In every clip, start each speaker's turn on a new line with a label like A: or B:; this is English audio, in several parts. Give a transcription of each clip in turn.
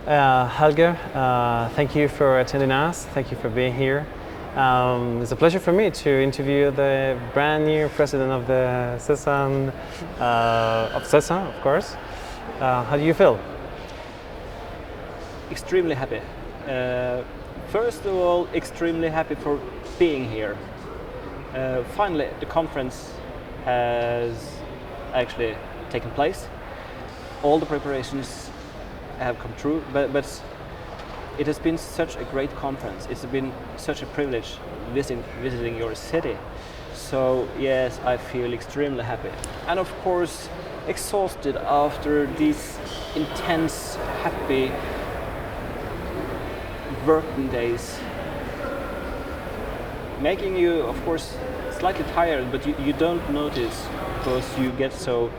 A: Helge, thank you for attending us. Thank you for being here. It's a pleasure for me to interview the brand new president of the SESAM, of course. How do you feel?
B: Extremely happy. First of all, extremely happy for being here. Finally, the conference has actually taken place. All the preparations have come true, but it has been such a great conference. It's been such a privilege visiting your city. So yes, I feel extremely happy. And of course, exhausted after these intense, happy working days. Making you, of course, slightly tired, but you don't notice because you get so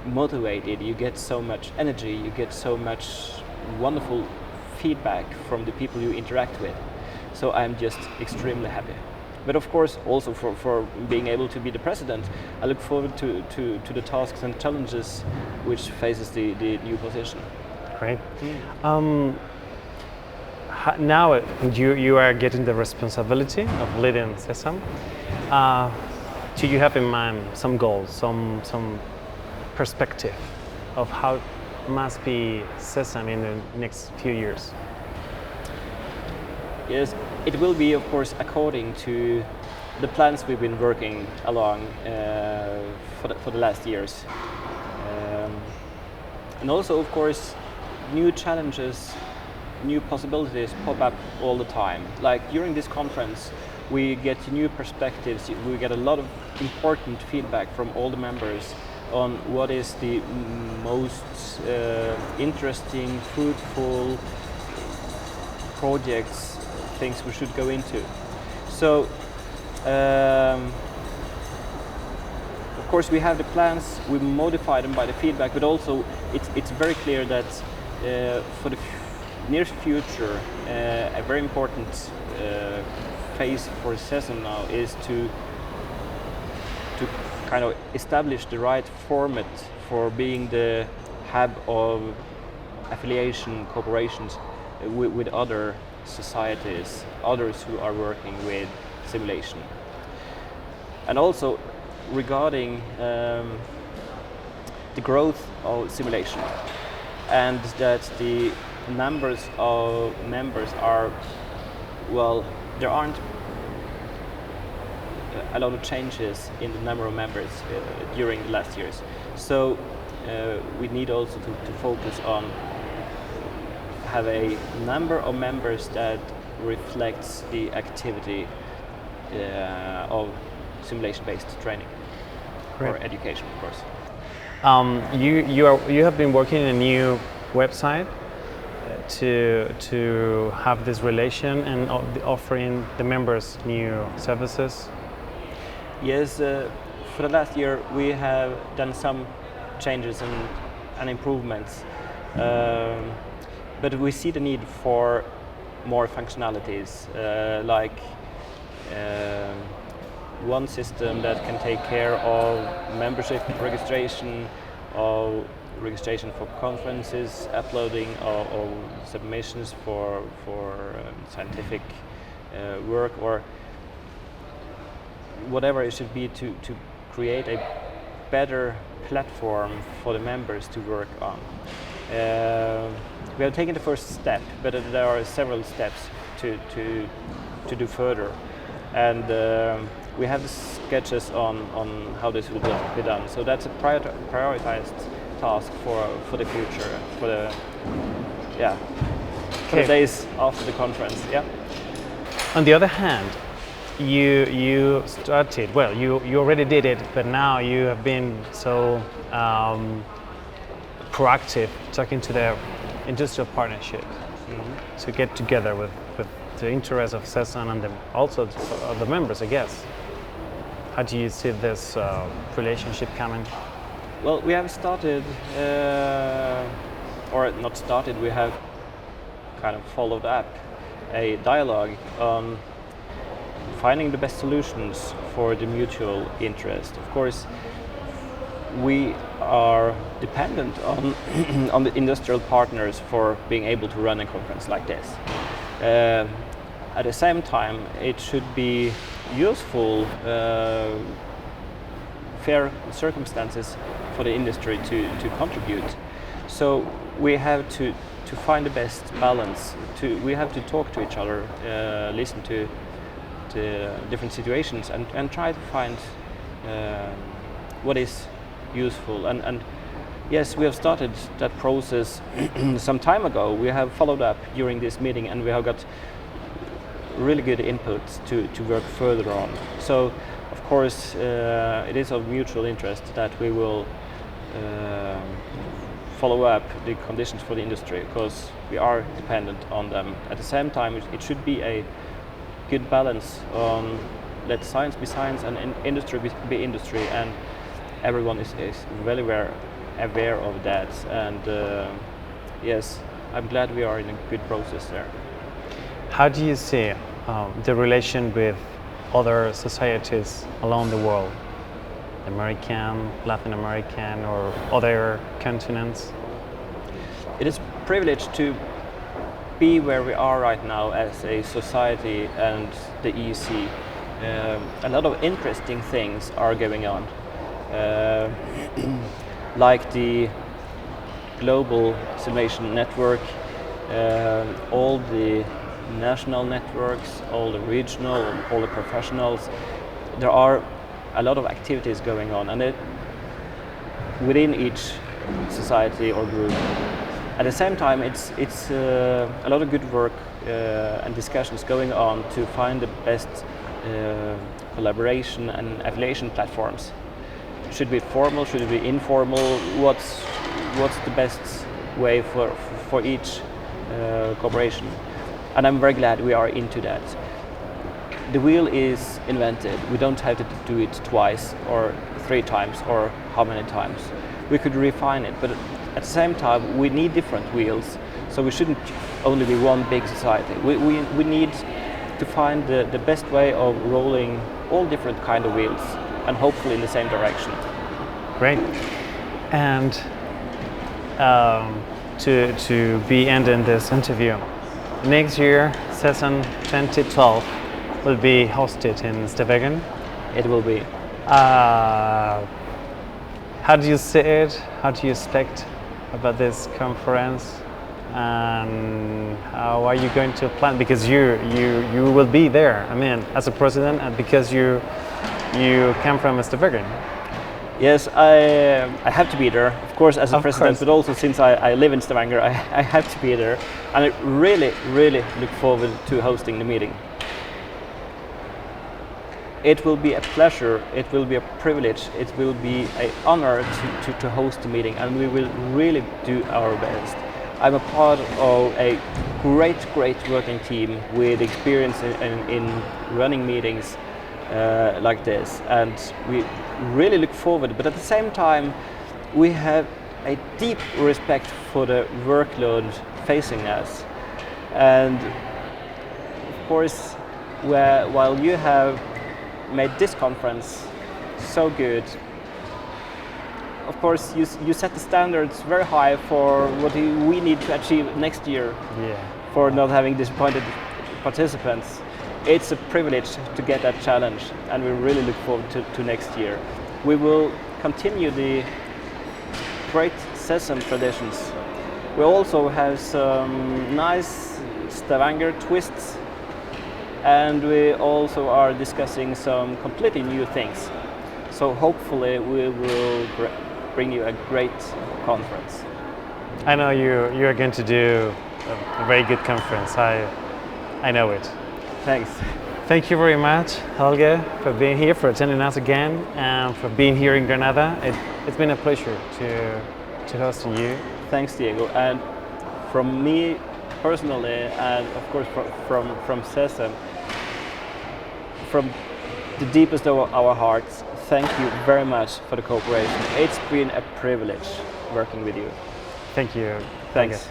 B: motivated, you get so much energy, you get so much wonderful feedback from the people you interact with. So I'm just extremely happy. But of course, also for being able to be the president, I look forward to the tasks and challenges which faces the new position.
A: Great. Now you are getting the responsibility of leading SESAM. Do you have in mind some goals, some perspective of how must be SESAM in the next few years?
B: Yes, it will be, of course, according to the plans we've been working along for the last years. And also, of course, new challenges, new possibilities pop up all the time. Like during this conference, we get new perspectives, we get a lot of important feedback from all the members on what is the most interesting, fruitful projects, things we should go into. So, of course, we have the plans, we modify them by the feedback, but also it's very clear that for the near future, a very important phase for SESAM now is to kind of establish the right format for being the hub of affiliation cooperations with other societies, others who are working with simulation. And also regarding the growth of simulation, and that the numbers of members are, well, there aren't a lot of changes in the number of members during the last years. So we need also to focus on have a number of members that reflects the activity of simulation-based training. Great. Or education, of course.
A: You have been working in a new website to have this relation and offering the members new services.
B: Yes, for the last year we have done some changes and improvements, but we see the need for more functionalities, like one system that can take care of membership registration, of registration for conferences, uploading of submissions for scientific work, or whatever it should be to create a better platform for the members to work on. We have taken the first step, but there are several steps to do further, and we have the sketches on how this will be done. So that's a prioritized task for the future, for the for the days after the conference. Yeah.
A: On the other hand, you started, well, you already did it, but now you have been so proactive talking to the industrial partnership to get together with the interest of SESAM and also of the members, I guess. How do you see this relationship coming?
B: Well, we have started, or not started, we have kind of followed up a dialogue on finding the best solutions for the mutual interest. Of course, we are dependent on on the industrial partners for being able to run a conference like this. At the same time, it should be useful, fair circumstances for the industry to contribute. So we have to find the best balance. We have to talk to each other, listen to different situations, and try to find what is useful. And yes, we have started that process some time ago. We have followed up during this meeting, and we have got really good input to work further on. So, of course, it is of mutual interest that we will follow up the conditions for the industry, because we are dependent on them. At the same time, it should be a good balance on let science be science and industry be industry, and everyone is very aware of that. And yes, I'm glad we are in a good process there.
A: How do you see the relation with other societies around the world? American, Latin American, or other continents?
B: It is a privilege to be where we are right now as a society and the EEC. A lot of interesting things are going on, like the global simulation network, all the national networks, all the regional, all the professionals. There are a lot of activities going on, and within each society or group. At the same time, it's a lot of good work and discussions going on to find the best collaboration and affiliation platforms. Should it be formal? Should it be informal? What's the best way for each cooperation? And I'm very glad we are into that. The wheel is invented. We don't have to do it twice or 3 times or how many times. We could refine it, but at the same time we need different wheels, so we shouldn't only be one big society. We need to find the best way of rolling all different kind of wheels, and hopefully in the same direction.
A: Great. And to be ending this interview, next year, SESAM 2012 will be hosted in Stavanger.
B: It will be.
A: How do you see it? How do you expect about this conference? And how are you going to plan? Because you will be there. I mean, as a president, and because you come from Stavanger.
B: Yes, I have to be there, of course, as a president, but also since I live in Stavanger, I have to be there, and I really look forward to hosting the meeting. It will be a pleasure, it will be a privilege, it will be an honor to host the meeting, and we will really do our best. I'm a part of a great working team with experience in running meetings like this, and we really look forward, but at the same time we have a deep respect for the workload facing us. And of course, while you have made this conference so good, of course you set the standards very high for what we need to achieve next year.
A: Yeah. For
B: not having disappointed participants. It's a privilege to get that challenge, and we really look forward to next year. We will continue the great SESAM traditions. We also have some nice Stavanger twists, and we also are discussing some completely new things. So hopefully we will bring you a great conference.
A: I know you are going to do a very good conference. I know it.
B: Thanks.
A: Thank you very much, Helge, for being here, for attending us again, and for being here in Granada. It's been a pleasure to host you.
B: Thanks, Diego. And from me personally, and of course from SESAM, from the deepest of our hearts, thank you very much for the cooperation. It's been a privilege working with you.
A: Thank you.
B: Thanks.